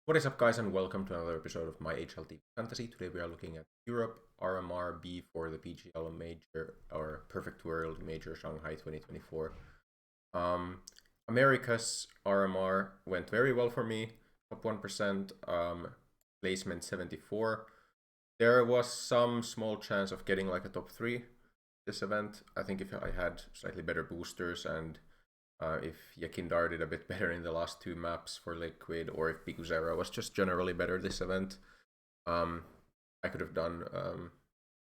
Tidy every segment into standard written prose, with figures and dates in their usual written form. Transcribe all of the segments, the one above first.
What is up, guys, and welcome to another episode of my HLTV Fantasy. Today we are looking at Europe RMR B for the PGL Major or Perfect World Major Shanghai 2024. America's RMR went very well for me, top 1%, placement 74. There was some small chance of getting like a top 3 this event. I think if I had slightly better boosters and if Yakindar did a bit better in the last 2 maps for Liquid, or if Biguzera was just generally better this event, I could have done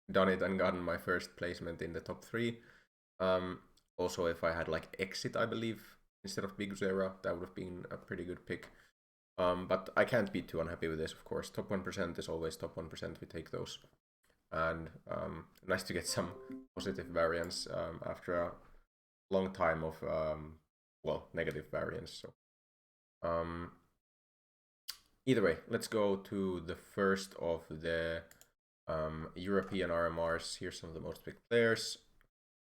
it and gotten my first placement in the top 3. Also, if I had like Exit, I believe, instead of Biguzera, that would have been a pretty good pick. But I can't be too unhappy with this, of course. Top 1% is always top 1%, we take those. And nice to get some positive variance after a long time of negative variance. So either way, let's go to the first of the European RMRs. Here's some of the most picked players.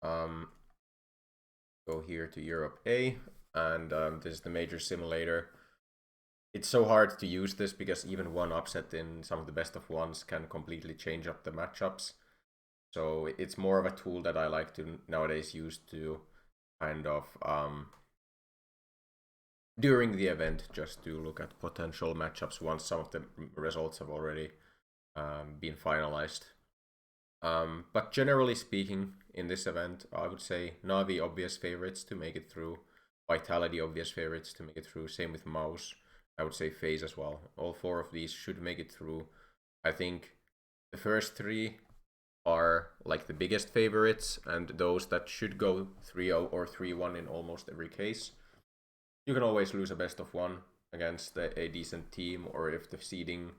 Go here to Europe A, and this is the major simulator. It's so hard to use this because even one upset in some of the best of ones can completely change up the matchups. So it's more of a tool that I like to nowadays use to kind of during the event, just to look at potential matchups once some of the results have already been finalized. But generally speaking, in this event, I would say Navi obvious favorites to make it through, Vitality obvious favorites to make it through, same with Mouse. I would say FaZe as well. All 4 of these should make it through. I think the first 3 are like the biggest favorites, and those that should go 3-0 or 3-1 in almost every case. You can always lose a best of 1 against a decent team, or if the seeding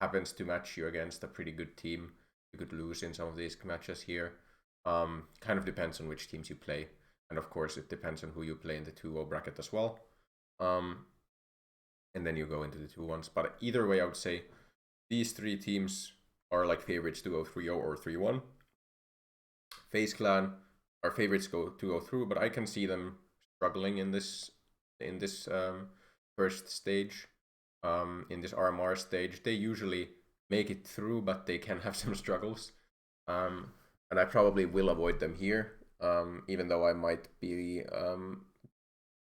happens to match you against a pretty good team, you could lose in some of these matches here. Kind of depends on which teams you play, and of course it depends on who you play in the 2-0 bracket as well. And then you go into the 2-1s. But either way, I would say these 3 teams are like favorites to go 3-0 or 3-1. FaZe Clan are favorites to go through, but I can see them struggling in this first stage. In this RMR stage, they usually make it through, but they can have some struggles. And I probably will avoid them here, even though I might be...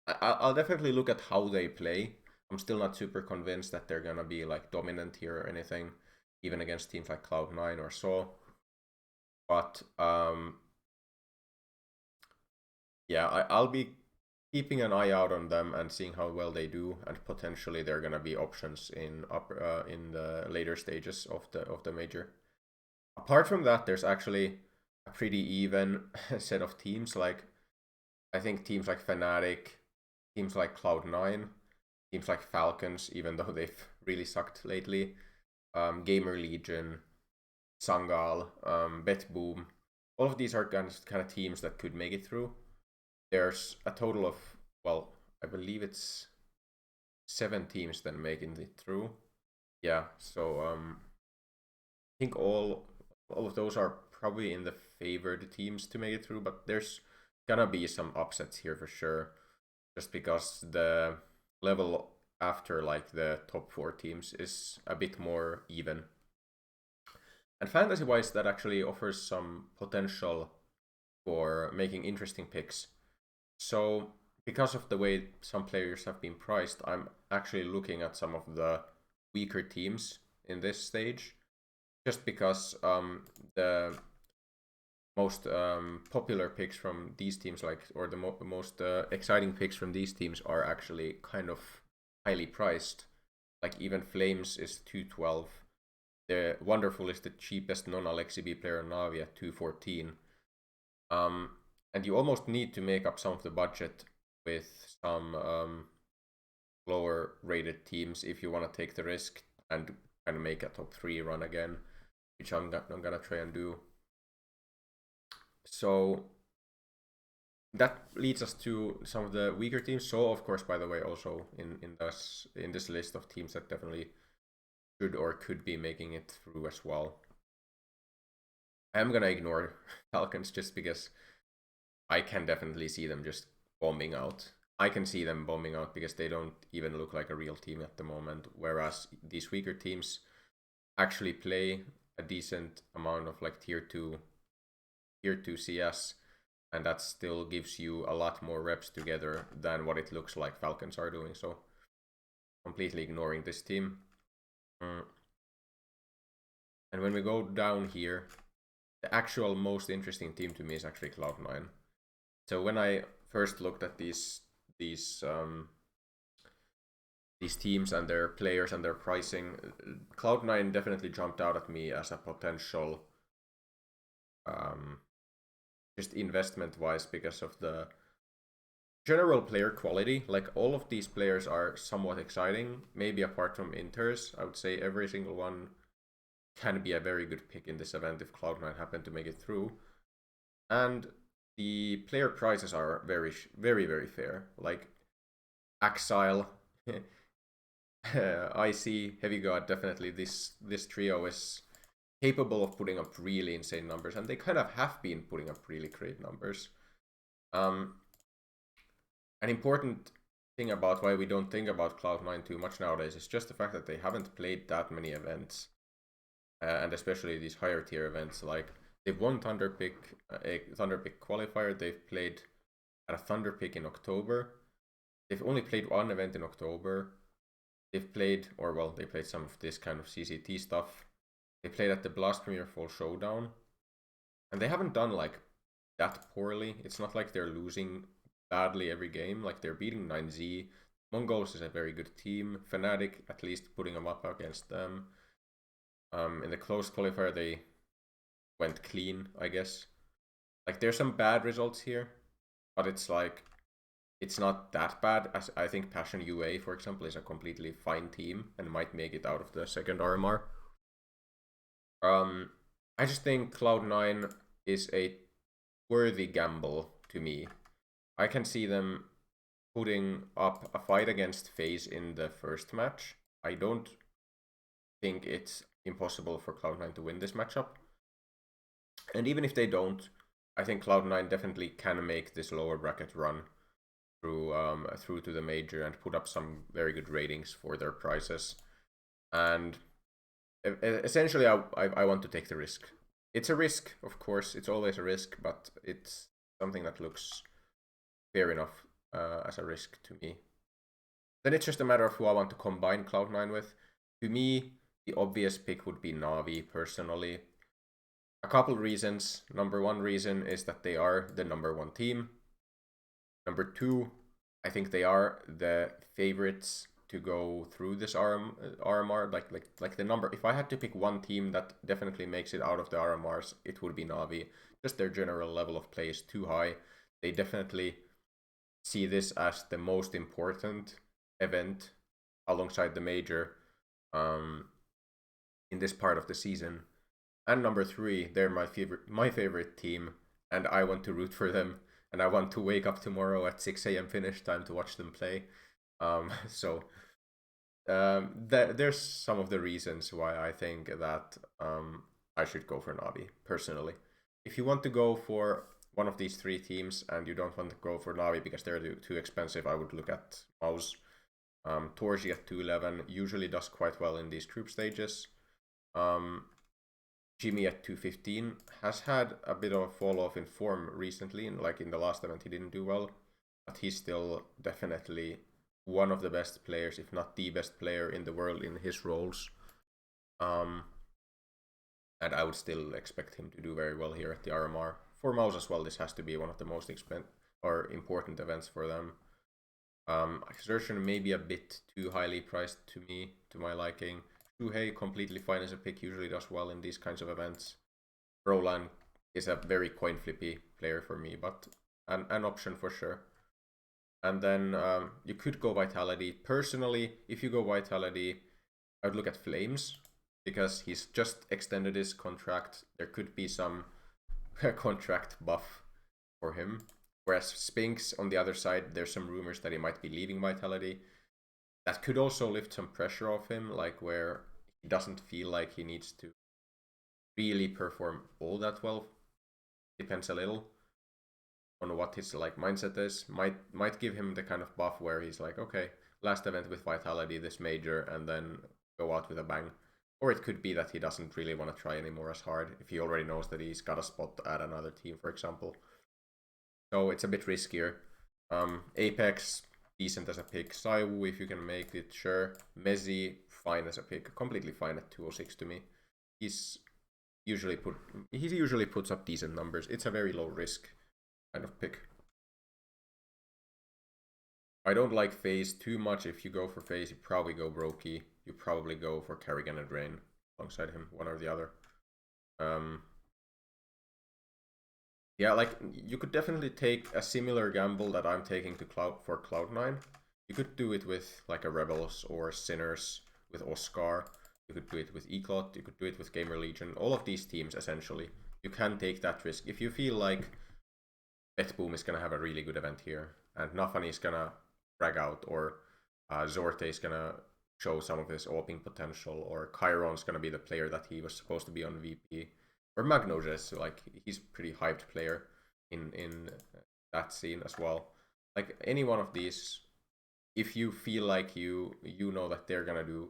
I'll definitely look at how they play. I'm still not super convinced that they're gonna be like dominant here or anything, even against teams like Cloud9 or so. But yeah, I'll be keeping an eye out on them and seeing how well they do, and potentially they're gonna be options in the later stages of the major. Apart from that, there's actually a pretty even set of teams. Like I think teams like Fnatic, teams like Cloud9, teams like Falcons, even though they've really sucked lately, Gamer Legion, Sangal, BetBoom, all of these are kind of teams that could make it through. There's a total of, well, I believe it's 7 teams then making it through. Yeah, so I think all of those are probably in the favored teams to make it through, but there's gonna be some upsets here for sure, just because the level after like the top 4 teams is a bit more even. And fantasy wise, that actually offers some potential for making interesting picks. So because of the way some players have been priced, I'm actually looking at some of the weaker teams in this stage, just because the most popular picks from these teams, or the most exciting picks from these teams, are actually kind of highly priced. Like even Flames is 212. The Wonderful is the cheapest non-Alexibi player on Navi at 214. And you almost need to make up some of the budget with some lower rated teams if you want to take the risk and kind of make a top 3 run again, which I'm gonna try and do. So that leads us to some of the weaker teams. So of course, by the way, also in this list of teams that definitely should or could be making it through as well. I'm gonna ignore Falcons just because I can definitely see them just bombing out. I can see them bombing out because they don't even look like a real team at the moment. Whereas these weaker teams actually play a decent amount of like tier 2 CS, and that still gives you a lot more reps together than what it looks like Falcons are doing. So completely ignoring this team. And when we go down here, the actual most interesting team to me is actually Cloud9. So when I first looked at these teams and their players and their pricing, Cloud9 definitely jumped out at me as a potential just investment wise because of the general player quality. Like all of these players are somewhat exciting, maybe apart from Inters. I would say every single one can be a very good pick in this event if Cloud9 happen to make it through. And the player prices are very, very, very fair. Like Axile, IC, Heavy God, definitely this trio is capable of putting up really insane numbers, and they kind of have been putting up really great numbers. An important thing about why we don't think about Cloud9 too much nowadays is just the fact that they haven't played that many events, and especially these higher tier events. Like they've won Thunderpick, a Thunderpick qualifier. They've played at a Thunderpick in October. They've only played one event in October. They've played, or well, they played some of this kind of CCT stuff. They played at the Blast Premier Fall Showdown, and they haven't done like that poorly. It's not like they're losing badly every game. Like they're beating 9Z. Mongols is a very good team. Fnatic at least putting them up against them. In the close qualifier they went clean, I guess. Like there's some bad results here, but it's like it's not that bad. As I think Passion UA, for example, is a completely fine team and might make it out of the second RMR. I just think Cloud9 is a worthy gamble to me. I can see them putting up a fight against FaZe in the first match. I don't think it's impossible for Cloud9 to win this matchup. And even if they don't, I think Cloud9 definitely can make this lower bracket run through to the major and put up some very good ratings for their prices. And essentially, I want to take the risk. It's a risk, of course. It's always a risk, but it's something that looks fair enough as a risk to me. Then it's just a matter of who I want to combine Cloud9 with. To me, the obvious pick would be Na'Vi, personally. A couple reasons. Number one reason is that they are the number one team. Number two, I think they are the favorites to go through this RMR. Like the number. If I had to pick one team that definitely makes it out of the RMRs, it would be Na'Vi. Just their general level of play is too high. They definitely see this as the most important event alongside the major in this part of the season. And number three, they're my favorite team, and I want to root for them, and I want to wake up tomorrow at 6 a.m. finish time to watch them play. There's some of the reasons why I think that I should go for Na'Vi, personally. If you want to go for one of these three teams and you don't want to go for Na'Vi because they're too expensive, I would look at Mouse. Torji at 211 usually does quite well in these group stages. Jimmy at 215 has had a bit of a fall off in form recently, and like in the last event he didn't do well, but he's still definitely one of the best players, if not the best player in the world in his roles. And I would still expect him to do very well here at the RMR. For Mouse as well, this has to be one of the most important events for them. Exertion may be a bit too highly priced to my liking. Shuhei, completely fine as a pick, usually does well in these kinds of events. Roland is a very coin flippy player for me, but an option for sure. And then you could go Vitality. Personally, if you go Vitality, I would look at Flames, because he's just extended his contract. There could be some contract buff for him. Whereas Spinks, on the other side, there's some rumors that he might be leaving Vitality. That could also lift some pressure off him, like where he doesn't feel like he needs to really perform all that well. Depends a little. what his like mindset is. Might give him the kind of buff where he's like, okay, last event with Vitality, this major, and then go out with a bang. Or it could be that he doesn't really want to try anymore as hard if he already knows that he's got a spot at another team, for example. So it's a bit riskier. Apex, decent as a pick. Saiwu, if you can make it, sure. Mezzi, fine as a pick. Completely fine at 206 to me. He usually puts up decent numbers. It's a very low risk kind of pick. I don't like FaZe too much. If you go for FaZe, you probably go Brokey. You probably go for Kerrigan and Rain alongside him, one or the other. Yeah, like you could definitely take a similar gamble that I'm taking to Cloud9. You could do it with like a Rebels or Sinners with Oscar. You could do it with Eclot. You could do it with Gamer Legion. All of these teams, essentially, you can take that risk if you feel like Betboom is gonna have a really good event here, and Nafani is gonna frag out, or Zorte is gonna show some of his AWPing potential, or Chiron's gonna be the player that he was supposed to be on VP. Or Magnojes, like he's pretty hyped player in that scene as well. Like any one of these, if you feel like you know that they're gonna do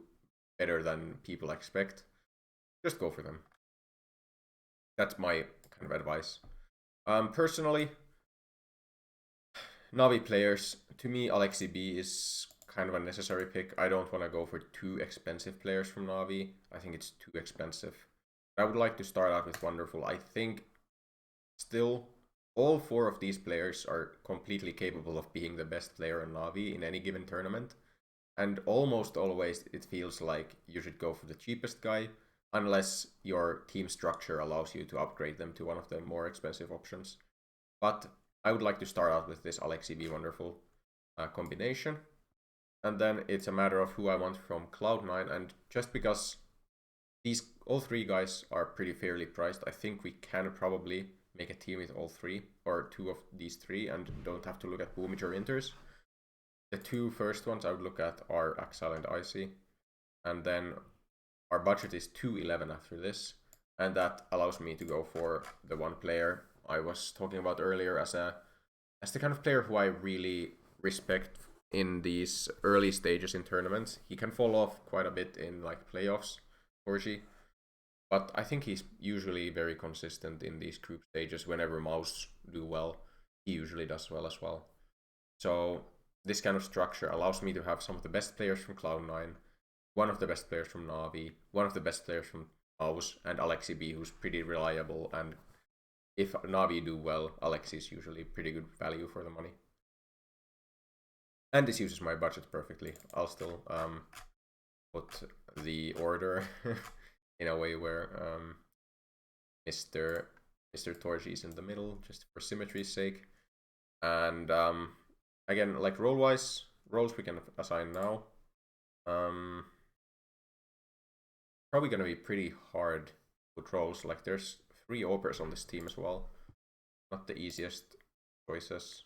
better than people expect, just go for them. That's my kind of advice. Personally, Navi players, to me, Alexi B is kind of a necessary pick. I don't want to go for too expensive players from Navi. I think it's too expensive. I would like to start out with Wonderful. I think still all 4 of these players are completely capable of being the best player in Navi in any given tournament. And almost always it feels like you should go for the cheapest guy, unless your team structure allows you to upgrade them to one of the more expensive options. But I would like to start out with this Alexi B Wonderful combination. And then it's a matter of who I want from Cloud9. And just because all 3 guys are pretty fairly priced, I think we can probably make a team with all 3 or 2 of these 3 and don't have to look at Boomage or Inters. The 2 first ones I would look at are Axel and Icy, and then our budget is 211 after this, and that allows me to go for the one player I was talking about earlier as the kind of player who I really respect in these early stages in tournaments. He can fall off quite a bit in like playoffs, Torji, but I think he's usually very consistent in these group stages. Whenever Mouse do well, he usually does well as well. So this kind of structure allows me to have some of the best players from Cloud9, one of the best players from Navi, one of the best players from Mouse, and Alexi B, who's pretty reliable. And if Navi do well, Alexi is usually pretty good value for the money. And this uses my budget perfectly. I'll still put the order in a way where Mr. Torji is in the middle, just for symmetry's sake. And again, like roles we can assign now. Probably gonna be pretty hard with roles. Like there's 3 AWPers on this team as well. Not the easiest choices.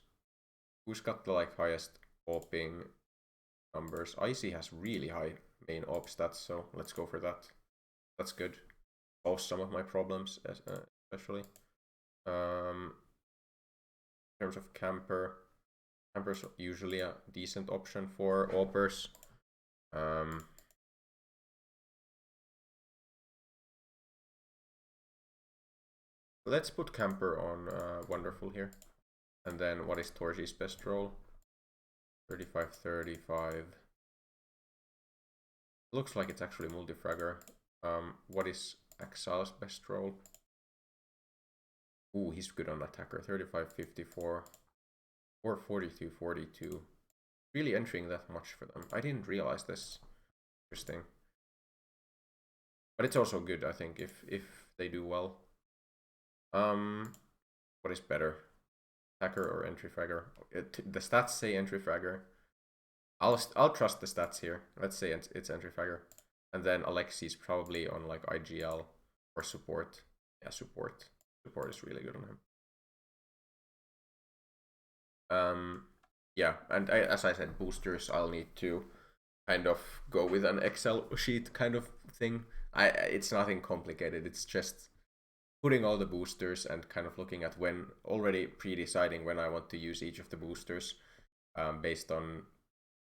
Who's got the like highest AWPing numbers? Icy has really high main AWP stats, so let's go for that. That's good. Solves some of my problems, especially. In terms of camper's usually a decent option for AWPers. Let's put camper on Wonderful here. And then what is Torji's best role? 35-35. Looks like it's actually multifragger. What is Exile's best role? Ooh, he's good on attacker. 35-54 or 42-42. Really entering that much for them. I didn't realize this. Interesting. But it's also good, I think, if they do well. What is better? Attacker or entry fragger? The stats say entry fragger. I'll trust the stats here. Let's say it's entry fragger. And then Alexi's probably on like IGL or support. Yeah, support. Support is really good on him. Yeah, and as I said, boosters, I'll need to kind of go with an Excel sheet kind of thing. It's nothing complicated. It's just putting all the boosters and kind of looking at when, already pre-deciding when I want to use each of the boosters, based on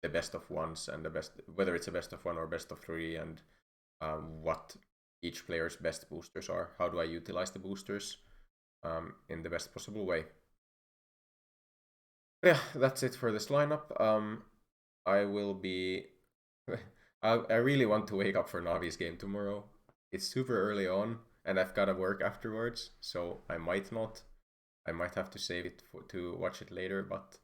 the best of ones and the best, whether it's a best of one or best of three, and what each player's best boosters are. How do I utilize the boosters in the best possible way? Yeah, that's it for this lineup. I will be. I really want to wake up for Navi's game tomorrow. It's super early on, and I've got to work afterwards, so I might not. I might have to save it to watch it later, but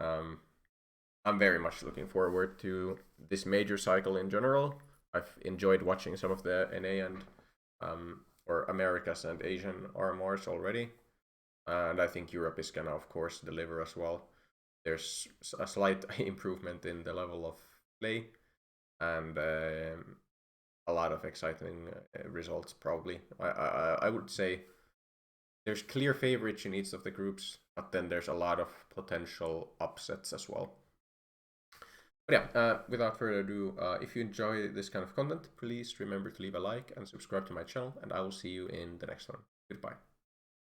I'm very much looking forward to this major cycle in general. I've enjoyed watching some of the NA and or Americas and Asian RMRs already, and I think Europe is gonna, of course, deliver as well. There's a slight improvement in the level of play, and a lot of exciting results. Probably, I would say there's clear favorites in each of the groups, but then there's a lot of potential upsets as well. But yeah, without further ado, if you enjoy this kind of content, please remember to leave a like and subscribe to my channel, and I will see you in the next one. Goodbye.